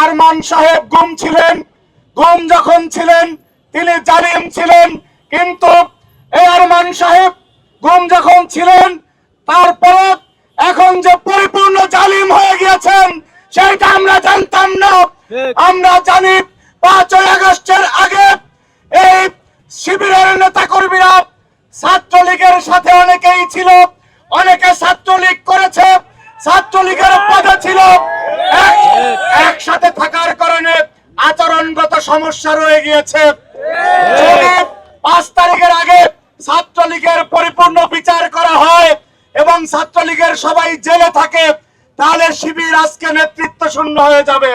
আরমান সাহেব গুম ছিলেন, গুম যখন ছিলেন তিনি জালিম ছিলেন, কিন্তু এই আরমান সাহেব গুম যখন ছিলেন তারপর এখন যে পরিপূর্ণ জালিম হয়ে গিয়েছেন সেটা আমরা জানতাম না। আমরা জানি 5ই আগস্টের আগে এই শিবিরের নেতা কর্মীরা ছাত্রলীগের সাথে অনেকেই ছিল, অনেকে ছাত্রলীগ করেছে, ছাত্রলীগের পদে ছিল, একসাথে থাকার কারণে আচরণগত সমস্যা রয়ে গিয়েছে। যদি 5 তারিখের আগে ছাত্রলীগের পরিপূর্ণ বিচার করা হয় এবং ছাত্রলীগের সবাই জেলে থাকে তাহলে শিবির আজকে নেতৃত্ব শূন্য হয়ে যাবে।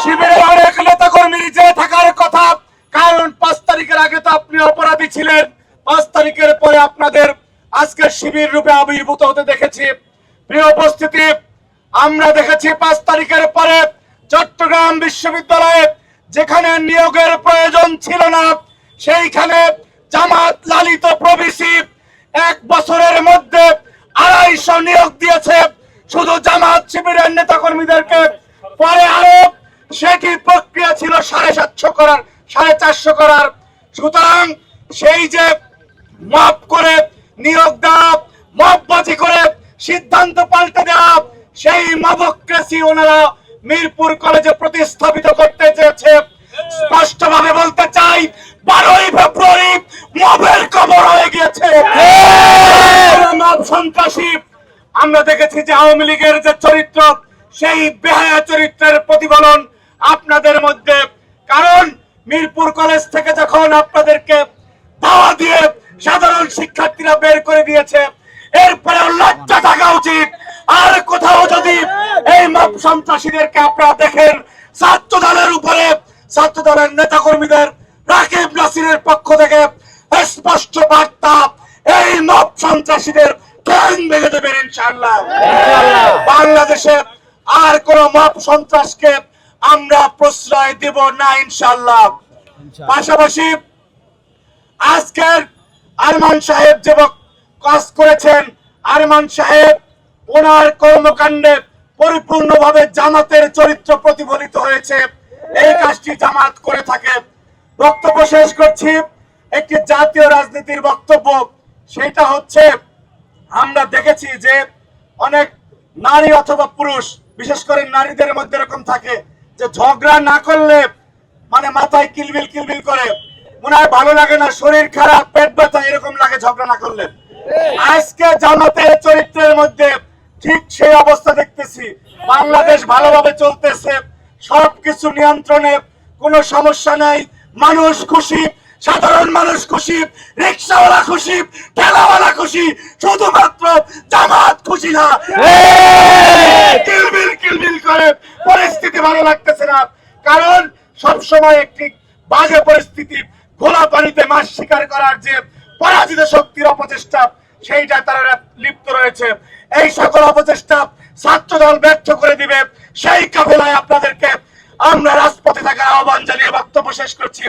শিবিরের অনেক নেতা কর্মী জেলে থাকার কথা, কারণ 5 তারিখের আগে তো আপনি অপরাধী ছিলেন, 5 তারিখের পরে আপনাদের আজকে শিবির রূপে আবির্ভূত হতে দেখেছি। প্রিয় উপস্থিতি, আমরা দেখেছি 5 তারিখের পরে চট্টগ্রাম বিশ্ববিদ্যালয়ে যেখানে নিয়োগের প্রয়োজন ছিল না সেইখানে জামাত লালিত প্রবেশী 1 বছরের মধ্যে 250 নিয়োগ দিয়েছে শুধু জামাত শিবিরের নেতা কর্মীদেরকে। পরে আরো সেটি প্রক্রিয়া ছিল 750 করার, 450 করার। সুতরাং সেই যে মাপ করে নিয়োগ দেওয়া, মপবাজি করে সিদ্ধান্ত পাল্টে দেওয়া, সেই মবক্রেসি ওনারা মিরপুর কলেজে প্রতিস্থাপিত করতে চেয়েছে। স্পষ্টভাবে বলতে চাই 12ই ফেব্রুয়ারি মবের কবর হয়ে গিয়েছে। মব সন্ত্রাসী আমরা দেখেছি যে আওয়ামী লীগের যে চরিত্র সেই বেহায়া চরিত্রের প্রতিফলন আপনাদের মধ্যে। কারণ মিরপুর কলেজ থেকে যখন আপনাদেরকে দাওয়া দিয়ে সাধারণ শিক্ষার্থীরা বের করে দিয়েছে, এরপরে লজ্জা থাকা উচিত। আর কোথাও যদি এই মব সন্ত্রাসীদেরকে আপনারা দেখেন ছাত্র দলের উপরে, ছাত্র দলের নেতা কর্মীদের রাকিব নাসিরের পক্ষ থেকে স্পষ্ট বার্তা, এই মব সন্ত্রাসীদের ঠ্যাং ভেঙে দেবেন ইনশাআল্লাহ। বাংলাদেশে আর কোন মব সন্ত্রাসকে আমরা প্রশ্রয় দেব না ইনশাআল্লাহ। পাশাপাশি আজকের আরমান সাহেব যে কাজ করেছেন, আরমান সাহেব ওনার কর্মকাণ্ডে পরিপূর্ণভাবে জামাতের চরিত্র প্রতিফলিত হয়েছে। এই কাজটি জামাত করে থাকে। বক্তব্য শেষ করছি একটি জাতীয় রাজনীতির বক্তব্য, সেটা হচ্ছে আমরা দেখেছি যে অনেক নারী অথবা পুরুষ, বিশেষ করে নারীদের মধ্যে এরকম থাকে যে ঝগড়া না করলে মানে মাথায় কিলবিল কিলবিল করে, মনে হয় ভালো লাগে না, শরীর খারাপ, পেট ব্যথা এরকম লাগে ঝগড়া না করলে। আজকে জামাতের চরিত্রের মধ্যে ঠিক সেই অবস্থা দেখতেছি। বাংলাদেশ ভালোভাবে চলতেছে, সবকিছু নিয়ন্ত্রণে, কোনো সমস্যা নাই, মানুষ খুশি, সাধারণ মানুষ খুশি, রিক্সাওয়ালা খুশি, ঠেলাওয়ালা খুশি, শুধুমাত্র জামাত খুশি না। কিলবিল কিলবিল করে পরিস্থিতি ভালো লাগতেছে না, কারণ সবসময় একটি বাজে পরিস্থিতি, ঘোলা পানিতে মাছ শিকার করার যে পরাজিত শক্তির অপচেষ্টা সেইটা তারা লিপ্ত রয়েছে। এই সকল অপচেষ্টা ছাত্র দল ব্যর্থ করে দিবে। সেই কাফেলায় আপনাদেরকে আমরা রাজপথে থাকার আহ্বান জানিয়ে বক্তব্য শেষ করছি।